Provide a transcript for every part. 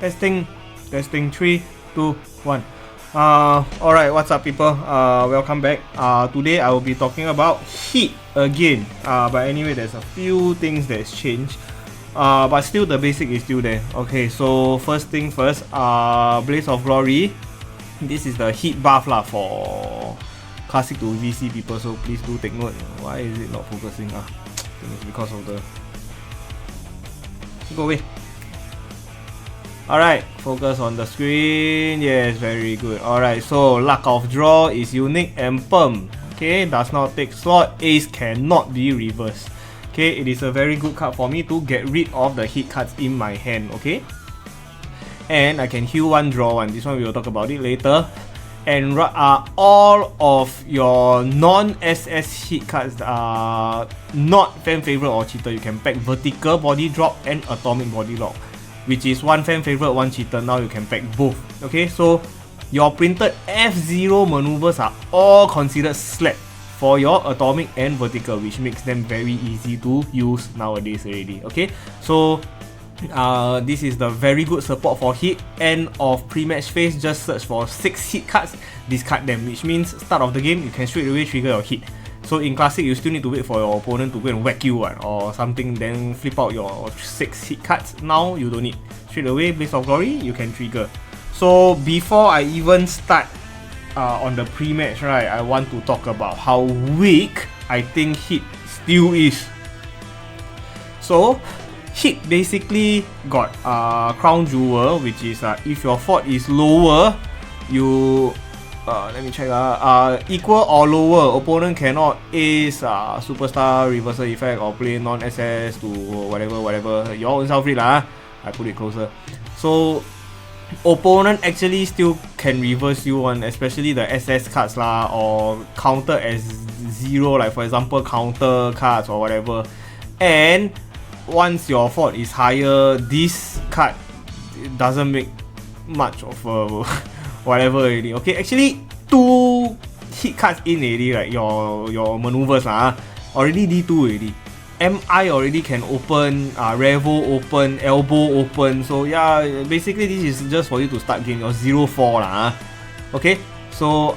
Testing. 3, 2, 1. Alright, what's up people? Welcome back. Today I will be talking about heat again. But anyway, there's a few things that's changed. But still the basic is still there. Okay, so first thing first, Blaze of Glory. This is the heat buff lah for classic to VC people, so please do take note. Why is it not focusing? I think it's because of the... Go away. Alright, focus on the screen. Yes, very good. Alright, so luck of draw is unique and perm. Okay, does not take slot. Ace cannot be reversed. Okay, it is a very good card for me to get rid of the hit cards in my hand. Okay, and I can heal one, draw one. This one we will talk about it later. And all of your non-SS hit cards are not fan favorite or cheater. You can pack vertical body drop and atomic body lock, which is one fan favorite, one cheater. Now you can pack both. Okay, so your printed F0 maneuvers are all considered slap for your atomic and vertical, which makes them very easy to use nowadays already. Okay, so this is the very good support for hit. End of pre-match phase, just search for 6 hit cards, discard them, which means start of the game you can straight away trigger your hit. So in classic you still need to wait for your opponent to go and whack you or something, then flip out your 6 hit cards. Now you don't need, straight away Blaze of Glory you can trigger. So before I even start on the pre-match, right, I want to talk about how weak I think hit still is. So hit basically got Crown Jewel, which is if your fort is lower, you let me check, equal or lower, opponent cannot ace superstar reversal effect or play non-SS to whatever. Your own self read lah. I put it closer. So opponent actually still can reverse you one, especially the SS cards lah, or counter as 0, like for example counter cards or whatever. And once your fort is higher, this card doesn't make much of a whatever already. Okay, actually 2 hit cards in already, right? Your maneuvers already D2 already. MI already can open, Revo open, Elbow open. So yeah, basically this is just for you to start game your 0-4 lah. Okay, so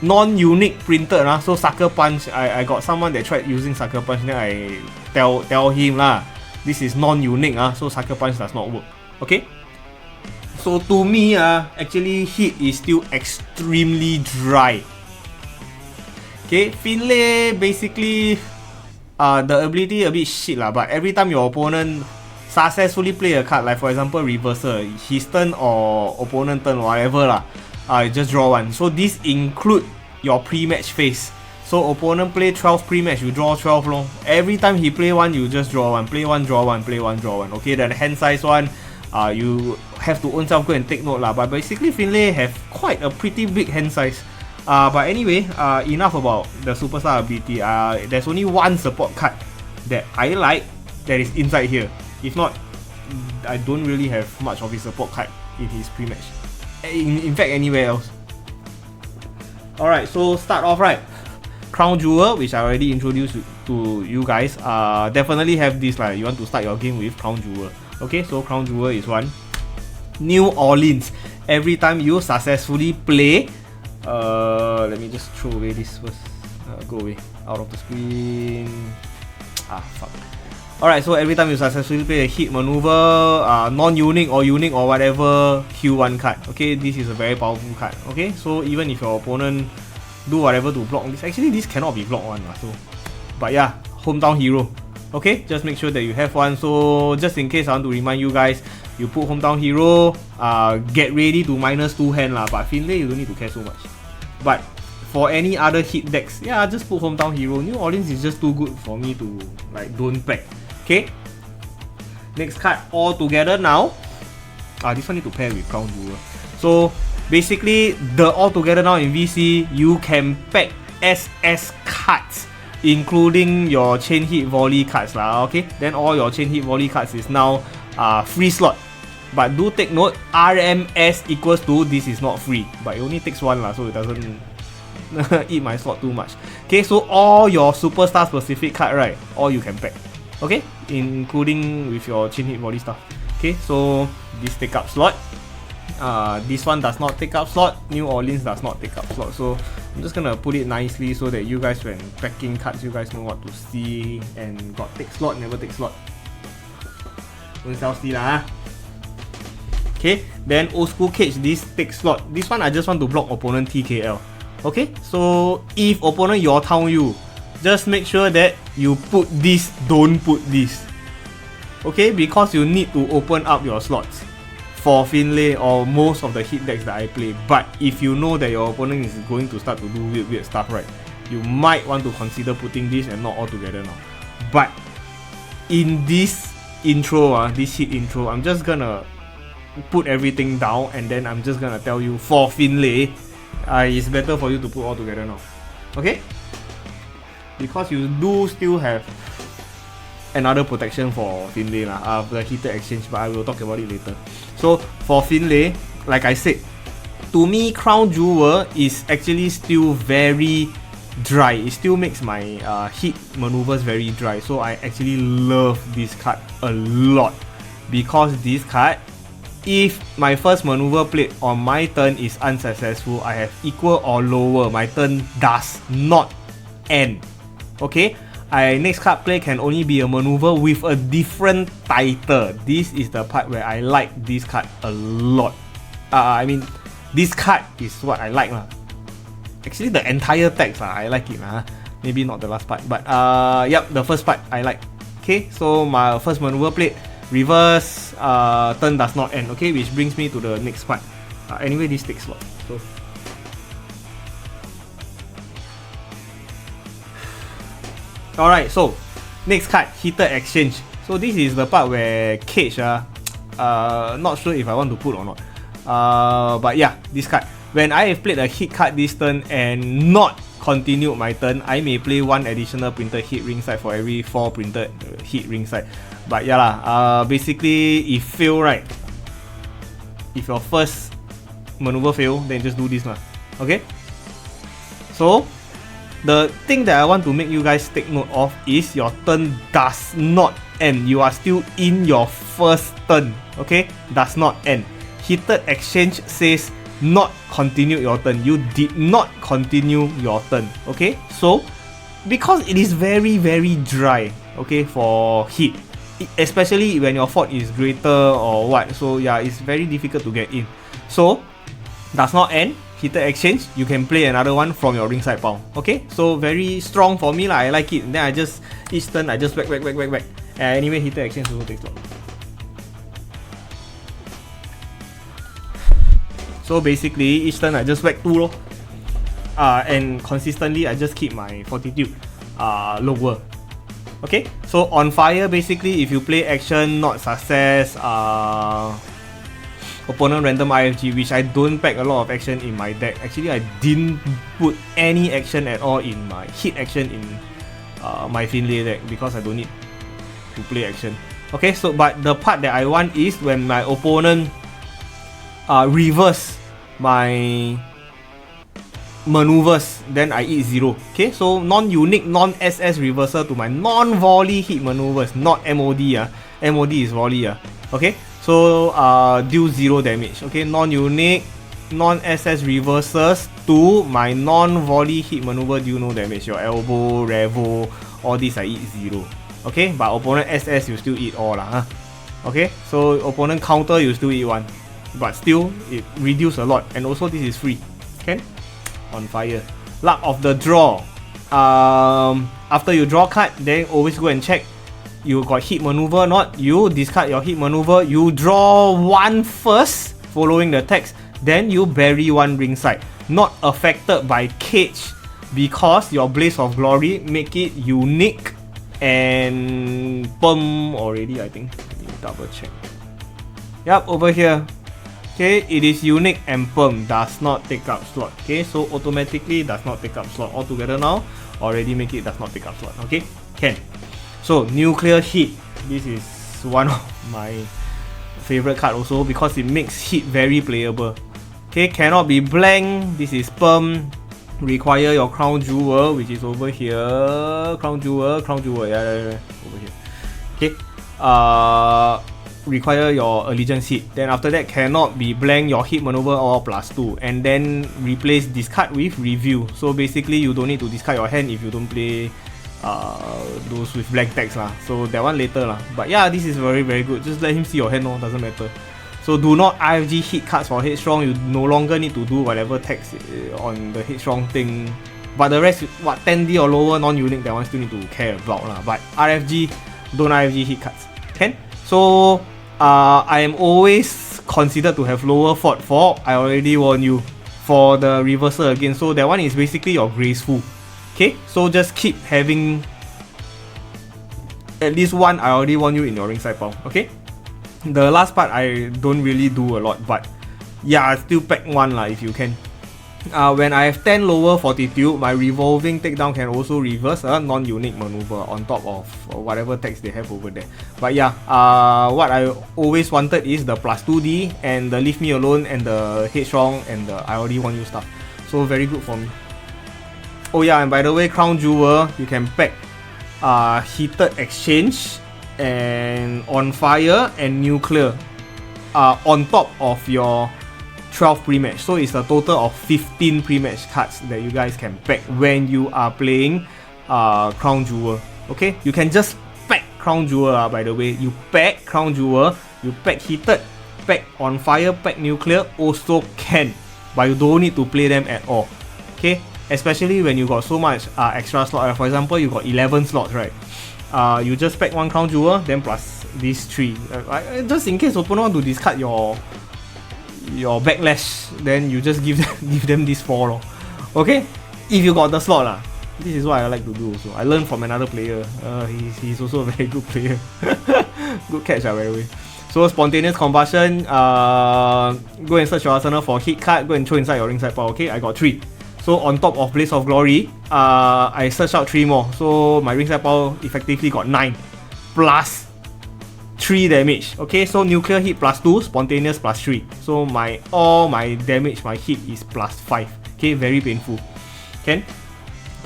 non-unique printed so Sucker Punch, I got someone that tried using Sucker Punch, then I tell him lah, this is non-unique so Sucker Punch does not work. Okay, so to me actually hit is still extremely dry. Okay, Finlay basically the ability a bit shit lah, but every time your opponent successfully play a card, like for example reversal, his turn or opponent turn, whatever lah, just draw one. So this include your pre-match phase. So opponent play 12 pre-match, you draw 12 long. Every time he play one, you just draw one. Play one, draw one, play one, draw one. Okay, then hand size one, you have to own self go and take note lah. But basically Finlay have quite a pretty big hand size. But anyway, enough about the superstar ability. There's only one support card that I like that is inside here. If not, I don't really have much of his support card in his pre-match. In fact, anywhere else. Alright, so start off right. Crown Jewel, which I already introduced to you guys. Definitely have this lah. You want to start your game with Crown Jewel. Okay, so Crown Jewel is one. New Orleans. Every time you successfully play, let me just throw away this first. Go away. Out of the screen. Fuck. Alright, so every time you successfully play a hit maneuver, non-unique or unique or whatever, heal one card. Okay, this is a very powerful card. Okay, so even if your opponent do whatever to block this, actually this cannot be blocked one. So, but yeah, hometown hero. Okay, just make sure that you have one. So just in case, I want to remind you guys, you put hometown hero, get ready to -2 hand lah. But Finlay, you don't need to care so much. But for any other hit decks, yeah, just put hometown hero. New Orleans is just too good for me to like don't pack. Okay, next card all together now. This one need to pair with Crown Jewel. So basically, the all together now in VC, you can pack SS cards, including your chain hit volley cards lah. Okay, then all your chain hit volley cards is now free slot. But do take note, RMS equals to this is not free, but it only takes one lah, so it doesn't eat my slot too much. Okay, so all your superstar specific card, right, all you can pack. Okay, including with your chain hit volley stuff. Okay, so this take up slot. This one does not take up slot. New Orleans does not take up slot. So I'm just gonna put it nicely so that you guys, when packing cards, you guys know what to see. And got take slot, never take slot. Don't self-steal lah. Okay, then old school cage, this take slot. This one I just want to block opponent TKL. Okay, so if opponent your town you, just make sure that you put this, don't put this. Okay, because you need to open up your slots for Finlay or most of the hit decks that I play. But if you know that your opponent is going to start to do weird stuff, right, you might want to consider putting this and not all together now. But in this intro, this hit intro, I'm just gonna put everything down and then I'm just gonna tell you for Finlay, it's better for you to put all together now. Okay? Because you do still have another protection for Finlay lah, the heated exchange, but I will talk about it later. So for Finlay, like I said, to me Crown Jewel is actually still very dry. It still makes my hit maneuvers very dry. So I actually love this card a lot, because this card, if my first maneuver played on my turn is unsuccessful, I have equal or lower, my turn does not end. Okay, next card play can only be a maneuver with a different title. This is the part where I like this card a lot. I mean, this card is what I like lah. Actually, the entire text I like it lah. Maybe not the last part, but yep, the first part I like. Okay, so my first maneuver played, reverse, turn does not end. Okay, which brings me to the next part. Anyway, this takes slot. So alright, so next card, heated exchange. So this is the part where cage, not sure if I want to put or not. But yeah, this card. When I have played a hit card this turn and not continued my turn, I may play one additional printed hit ringside for every 4 printed hit ringside. But yeah lah, basically if fail, right, if your first maneuver fail, then just do this lah. Okay? So the thing that I want to make you guys take note of is your turn does not end. You are still in your first turn. Okay? Does not end. Heated exchange says not continue your turn. You did not continue your turn. Okay? So because it is very dry, okay, for hit, especially when your fort is greater or what, so yeah, it's very difficult to get in. So does not end, heated exchange, you can play another one from your ringside pile. Okay, so very strong for me lah. I like it. Then I just, each turn I just whack. Anyway, heated exchange also takes long. So basically, each turn I just whack 2 lor. And consistently I just keep my fortitude lower. Okay, so on fire, basically if you play action not success, opponent random IFG, which I don't pack a lot of action in my deck. Actually, I didn't put any action at all in my hit action in my Finlay deck because I don't need to play action. Okay, so but the part that I want is when my opponent reverse my maneuvers, then I eat 0. Okay, so non-unique, non-SS reversal to my non-volley hit maneuvers, not MOD. MOD is volley. Okay, so deal 0 damage. Okay, non-unique, non-SS reversals to my non-volley hit maneuver deal no damage. Your elbow, revo, all these I eat 0. Okay, but opponent SS you still eat all lah. Okay, so opponent counter you still eat 1, but still it reduce a lot, and also this is free. Okay. On fire. Luck of the draw. After you draw card, then always go and check you got hit maneuver or not. You discard your hit maneuver, you draw 1 first following the text, then you bury 1 ringside. Not affected by cage because your Blaze of Glory make it unique and perm already, I think. Let me double check. Yep, over here. Okay, it is unique and perm, does not take up slot. Okay, so automatically does not take up slot altogether now. Already make it does not take up slot. Okay, can. So nuclear hit. This is one of my favorite card also because it makes hit very playable. Okay, cannot be blank. This is perm. Require your crown jewel, which is over here. Crown jewel, yeah, over here. Okay. require your allegiance hit. Then after that cannot be blank your hit maneuver or +2, and then replace discard with review. So basically you don't need to discard your hand if you don't play those with blank text lah. So that one later lah. But yeah, this is very good. Just let him see your hand, no, doesn't matter. So do not IFG hit cards for Headstrong. You no longer need to do whatever text on the Headstrong thing. But the rest, what 10D or lower non-unique, that one still need to care about lah. But RFG, don't IFG hit cards. Can? So I am always considered to have lower fort for, I already warned you, for the reversal again. So that one is basically your graceful. Okay, so just keep having at least one. I already warned you in your ringside pile. Okay, the last part I don't really do a lot, but yeah, still pack one lah if you can. When I have 10 lower fortitude, my revolving takedown can also reverse a non-unique maneuver on top of whatever text they have over there. But yeah, what I always wanted is the +2D and the leave me alone and the Headstrong and the I already want you stuff. So very good for me. Oh yeah, and by the way, Crown Jewel, you can pack Heated Exchange and On Fire and Nuclear on top of your 12 pre-match. So it's a total of 15 pre-match cards that you guys can pack when you are playing Crown Jewel. Okay, you can just pack Crown Jewel by the way. You pack Crown Jewel, you pack Heated, pack On Fire, pack Nuclear also can, but you don't need to play them at all. Okay, especially when you got so much extra slot. For example, you got 11 slots, right? You just pack one Crown Jewel, then plus these 3. Just in case opponent want to discard your backlash, then you just give them this 4 lor. Okay, if you got the slot lah. This is what I like to do also. I learned from another player. He's also a very good player. Good catch by the way. So spontaneous combustion, go and search your arsenal for hit card, go and throw inside your ringside pile. Okay, I got 3. So on top of Blaze of Glory, I searched out 3 more. So my ringside pile effectively got 9 plus 3 damage. Okay, so nuclear hit +2, spontaneous +3. So all my damage, my hit is +5. Okay, very painful. Can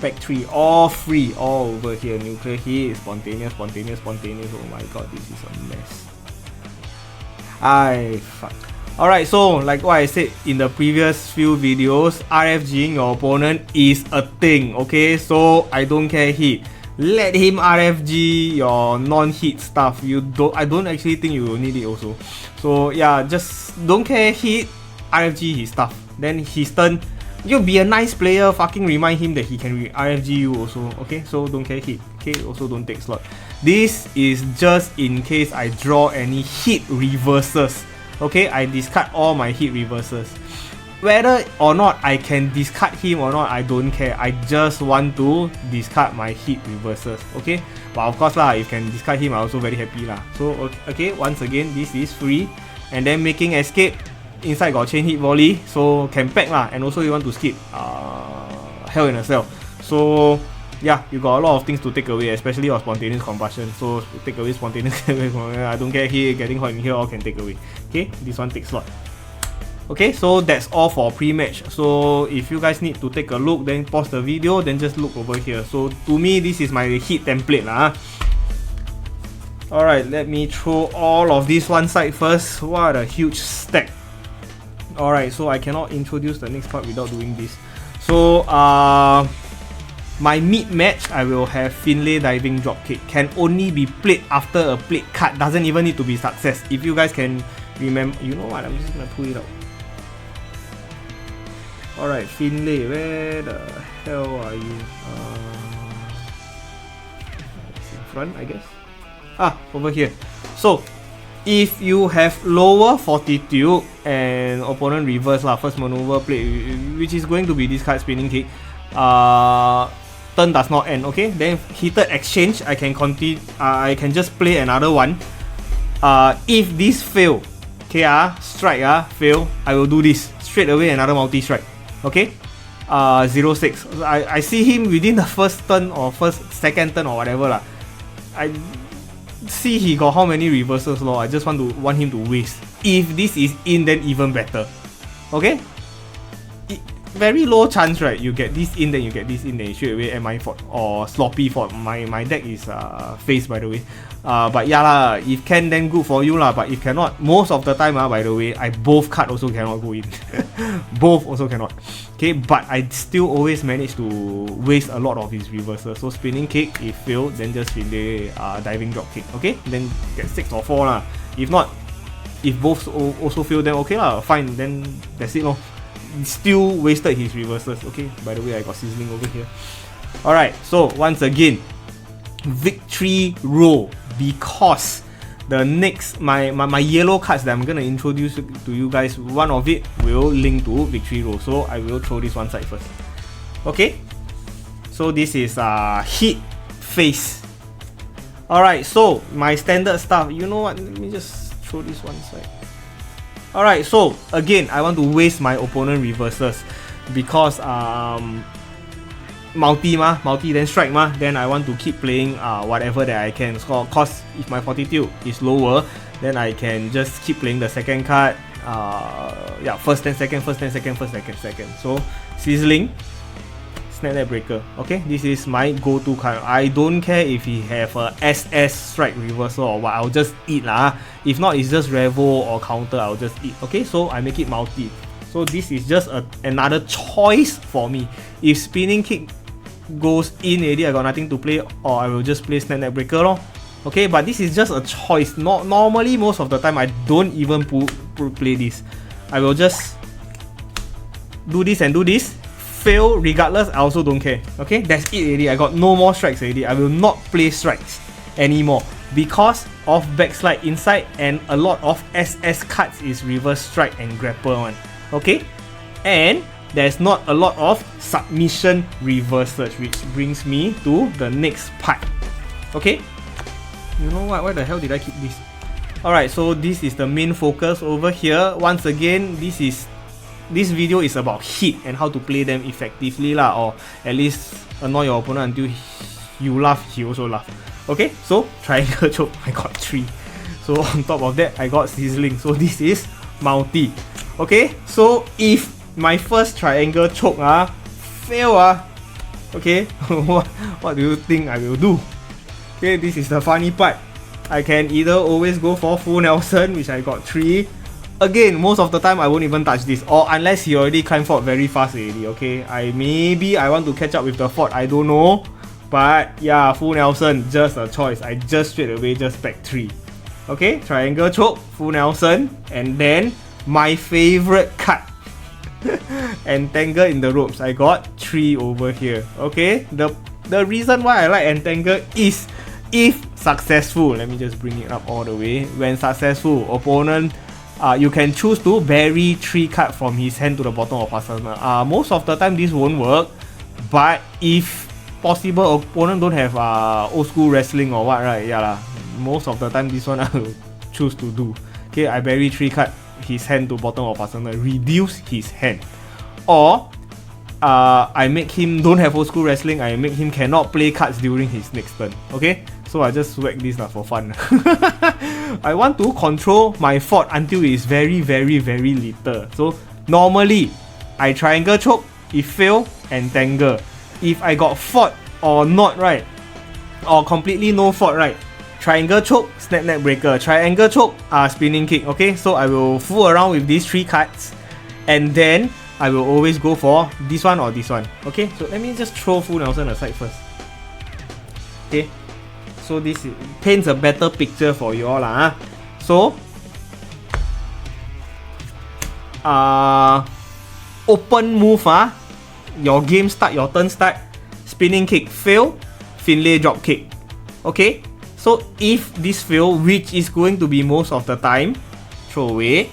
pack 3, all free, all over here. Nuclear hit, spontaneous. Oh my god, this is a mess. Fuck. Alright, so like what I said in the previous few videos, RFGing your opponent is a thing. Okay, so I don't care hit. Let him RFG your non-hit stuff. I don't actually think you will need it also. So yeah, just don't care hit, RFG his stuff. Then his turn, you be a nice player, fucking remind him that he can RFG you also. Okay, so don't care hit. Okay, also don't take slot. This is just in case I draw any hit reverses. Okay, I discard all my hit reverses. Whether or not I can discard him or not, I don't care. I just want to discard my hit reverses. Okay, but of course lah, if can discard him, I'm also very happy lah. So okay, once again, this is free. And then making escape, inside got chain hit volley, so can pack lah. And also you want to skip Hell in a Cell. So yeah, you got a lot of things to take away, especially your spontaneous combustion. So take away spontaneous. I don't get hit, getting hot in here, all can take away. Okay, this one takes slot. Okay, so that's all for pre-match. So if you guys need to take a look, then pause the video, then just look over here. So to me, this is my hit template lah. Alright, let me throw all of this one side first. What a huge stack. Alright, so I cannot introduce the next part without doing this. So my mid-match, I will have Finlay Diving Dropkick. Can only be played after a played card. Doesn't even need to be success. If you guys can remember, you know what, I'm just gonna pull it out. Alright, Finlay, where the hell are you? It's in front, I guess. Over here. So, if you have lower fortitude and opponent reverse lah, first maneuver play, which is going to be this card spinning kick, turn does not end. Okay, then heated exchange, I can continue. I can just play another one. If this fail, okay, strike fail, I will do this straight away, another multi strike. Okay, 0-6. I see him within the first turn or second turn or whatever lah. I see he got how many reversals lor. I just want him to waste. If this is in, then even better. Okay, very low chance, right? You get this in, then you get this in, then you straight away MI fort or sloppy fort. My deck is face, by the way. But yeah lah, if can then good for you lah. But if cannot, most of the time by the way, I both card also cannot go in. Both also cannot. Okay, but I still always manage to waste a lot of his reversals. So spinning kick, if failed, then just finlay diving drop kick. Okay, then get 6 or 4 lah. If not, if both also fail, then okay lah, fine, then that's it lor. Still wasted his reversals. Okay, by the way, I got sizzling over here. Alright, so once again, victory roll, because the next my yellow cards that I'm gonna introduce to you guys, one of it will link to victory roll. So I will throw this one side first. Okay, so this is hit face. Alright, so my standard stuff, you know what, let me just throw this one side. Alright, so again, I want to waste my opponent reversals because multi then strike then I want to keep playing whatever that I can score. Cause if my fortitude is lower, then I can just keep playing the second card. Yeah, first then second, first then second, first second. So sizzling, snapback breaker. Okay, this is my go-to card. I don't care if he have a SS strike reversal or what, I'll just eat lah. If not, it's just revo or counter, I'll just eat. Okay, so I make it multi. So this is just another choice for me. If spinning kick goes in already, I got nothing to play, or I will just play snapback breaker lor. Okay, but this is just a choice. Not normally, most of the time I don't even play this. I will just do this and do this. Fail regardless, I also don't care. Okay, that's it already. I got no more strikes already. I will not play strikes anymore because of backslide inside, and a lot of SS cards is reverse strike and grapple one. Okay, and there's not a lot of submission reversals, which brings me to the next part. Okay, you know what, why the hell did I keep this? Alright, so this is the main focus over here. Once again, this video is about hit and how to play them effectively lah, or at least annoy your opponent until you laugh, he also laugh. Okay, so triangle choke, I got 3. So on top of that, I got sizzling. So this is multi. Okay, so if my first triangle choke fail okay, what do you think I will do? Okay, this is the funny part. I can either always go for full Nelson, which I got 3. Again, most of the time I won't even touch this, or unless he already climb fort very fast already. Okay, maybe I want to catch up with the fort, I don't know. But yeah, full Nelson, just a choice. I just straight away just back 3. Okay, triangle choke, full Nelson, and then my favorite card, Entangle in the ropes. I got 3 over here. Okay, the reason why I like Entangle is if successful, let me just bring it up all the way. When successful, opponent, you can choose to bury 3 cards from his hand to the bottom of arsenal. Most of the time this won't work, but if possible, opponent don't have old school wrestling or what, right? Yeah lah. Most of the time this one I will choose to do. Okay, I bury 3 cards his hand to bottom of arsenal, reduce his hand, or I make him don't have old school wrestling. I make him cannot play cards during his next turn. Okay, so I just whack this for fun. I want to control my fort until it's very little. So normally I triangle choke, if fail, entangle. If I got fort or not, right, or completely no fort, right, triangle choke, snapback breaker, triangle choke, spinning kick. Okay, so I will fool around with these 3 cards, and then I will always go for this one or this one. Okay, so let me just throw full Nelson aside first. Okay, so this paints a better picture for you all lah. So open move, your game start, your turn start, spinning kick, fail, finlay drop kick. Okay, so if this fail, which is going to be most of the time, throw away,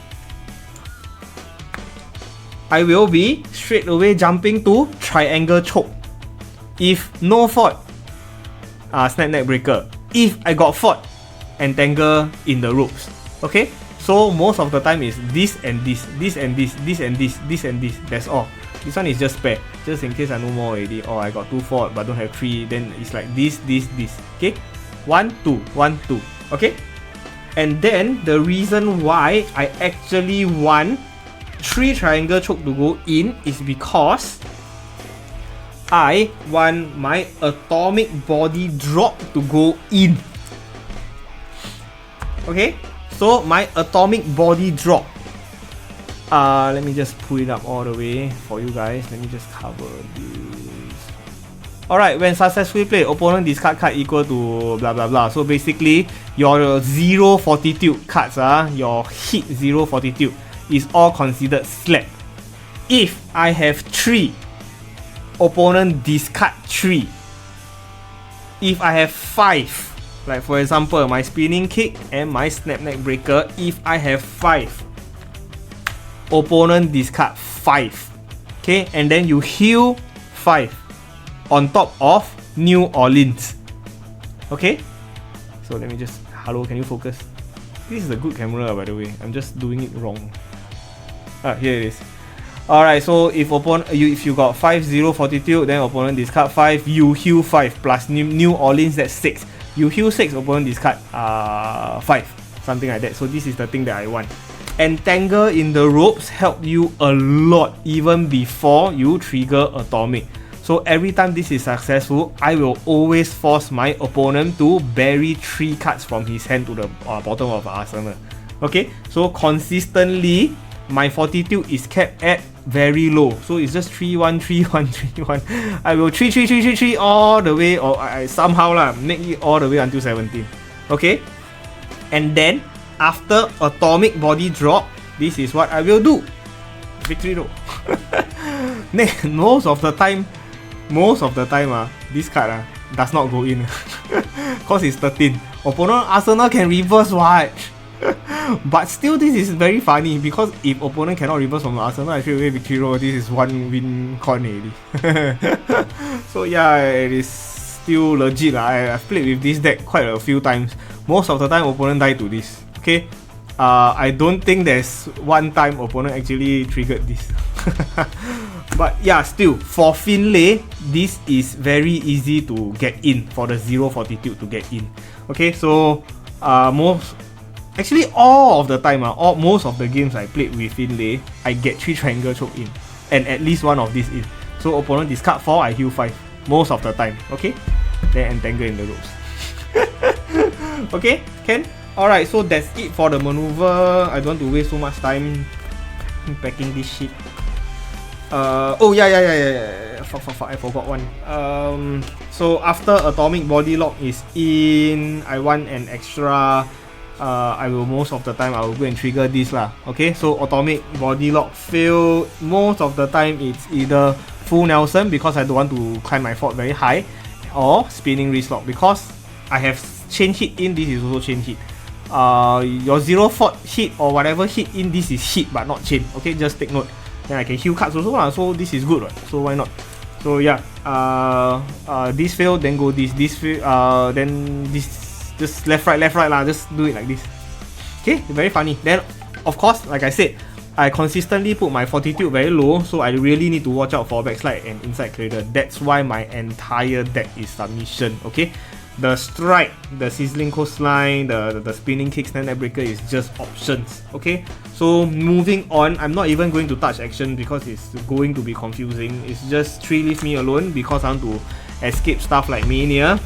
I will be straight away jumping to triangle choke. If no fort, snapback breaker. If I got fort, entangle in the ropes. Okay, so most of the time is this and this, this and this, this and this, this and this. That's all. This one is just spare, just in case I know more already. Or I got 2 fort but don't have 3. Then it's like this. Okay, 1 2 1 2. Okay, and then the reason why I actually want 3 triangle choke to go in is because I want my atomic body drop to go in. Okay, so my atomic body drop. Let me just pull it up all the way for you guys. Let me just cover this. Alright, when successfully played, opponent discard card equal to blah blah blah. So basically, your 0 fortitude cards, your hit 0 fortitude is all considered slap. If I have 3, opponent discard 3. If I have 5, like for example, my spinning kick and my snap neck breaker, if I have 5, opponent discard 5. Okay, and then you heal 5 on top of New Orleans. Okay, so let me just, hello, can you focus? This is a good camera, by the way. I'm just doing it wrong. Here it is. Alright, so if you got 5-0 fortitude, then opponent discard 5, you heal 5 plus New Orleans, that's 6. You heal 6, opponent discard 5, something like that. So this is the thing that I want. Entangle in the ropes help you a lot even before you trigger atomic. So every time this is successful, I will always force my opponent to bury 3 cards from his hand to the bottom of the arsenal. Okay, so consistently my fortitude is kept at very low. So it's just 3-1, 3-1, 3-1. I will 3-3-3-3-3 all the way, or I somehow make it all the way until 17. Okay, and then after atomic body drop, this is what I will do. Victory roll. Most of the time, this card does not go in. Cause it's 13. Opponent arsenal can reverse what? But still, this is very funny because if opponent cannot reverse from the arsenal, I straight away victory roll. This is 1 win con already. So yeah, it is still legit. I've played with this deck quite a few times. Most of the time, opponent die to this. Okay, I don't think there's one time opponent actually triggered this. But yeah, still for Finlay, this is very easy to get in for the 0 fortitude to get in. Okay, so all of the time, most of the games I played with Finlay, I get 3 triangle choke in, and at least one of these in. So opponent discard 4, I heal 5 most of the time. Okay, then entangle in the ropes. Okay, can. Alright, so that's it for the maneuver. I don't want to waste so much time packing this shit. Oh yeah. Fuck, I forgot one. So after atomic body lock is in, I want an extra. I will most of the time I will go and trigger this lah. Okay, so atomic body lock fail. Most of the time it's either full Nelson because I don't want to climb my fort very high, or spinning wrist lock because I have chain hit in. This is also chain hit. Your 0 fort hit or whatever hit in, this is hit but not chain. Okay, just take note. Then I can heal cards also lah, so this is good, right? So why not? So yeah, this fail, then go this fail, then this, just left right lah, just do it like this. Okay, very funny. Then of course, like I said, I consistently put my fortitude very low, so I really need to watch out for backslide and inside cradle. That's why my entire deck is submission. Okay, the strike, the sizzling coastline, the spinning kick, snap neck breaker is just options. Okay, so moving on, I'm not even going to touch action because it's going to be confusing. It's just 3 leave me alone because I want to escape stuff like mania.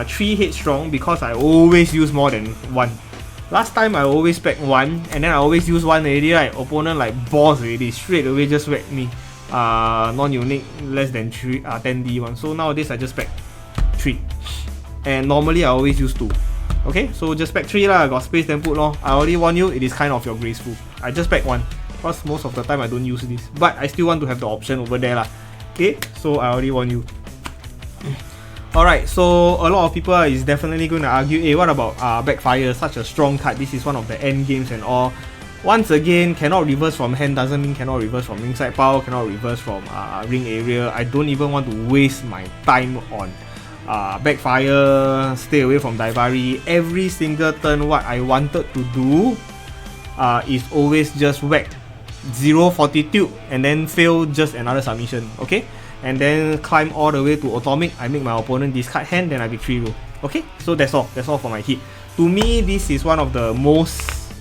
3 headstrong because I always use more than 1. Last time I always spec 1 and then I always use 1 already, right? Opponent like boss already, straight away just wreck me. Non-unique, less than 3, 10D one. So nowadays I just spec 3. And normally I always use 2. Okay, so just spec 3 lah, got space then put lor. I already warn you, it is kind of your graceful. I just spec 1, because most of the time I don't use this. But I still want to have the option over there lah. Okay, so I already warn you. Alright, so a lot of people is definitely going to argue, hey, what about Backfire, such a strong card, this is one of the end games and all. Once again, cannot reverse from hand doesn't mean cannot reverse from ringside power, cannot reverse from ring area. I don't even want to waste my time on Backfire, stay away from Daivari. Every single turn what I wanted to do is always just whack 0 fortitude and then fail just another submission. Okay, and then climb all the way to atomic. I make my opponent discard hand, then I victory roll. Okay, so that's all for my hit. To me, this is one of the most,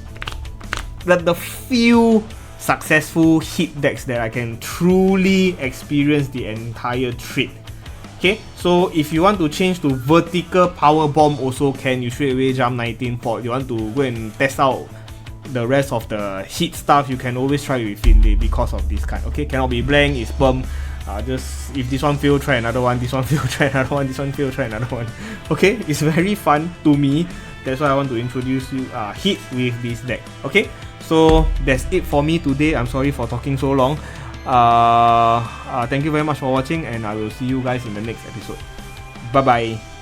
the few successful hit decks that I can truly experience the entire trait. Okay, so if you want to change to vertical power bomb also can, you straight away jump 19 port. You want to go and test out the rest of the hit stuff, you can always try with Finlay because of this card. Okay, cannot be blank, it's perm. Just if this one fail, try another one, this one fail, try another one, this one fail, try another one. Okay, it's very fun to me. That's why I want to introduce you hit with this deck. Okay, so that's it for me today. I'm sorry for talking so long. Thank you very much for watching, and I will see you guys in the next episode. Bye bye.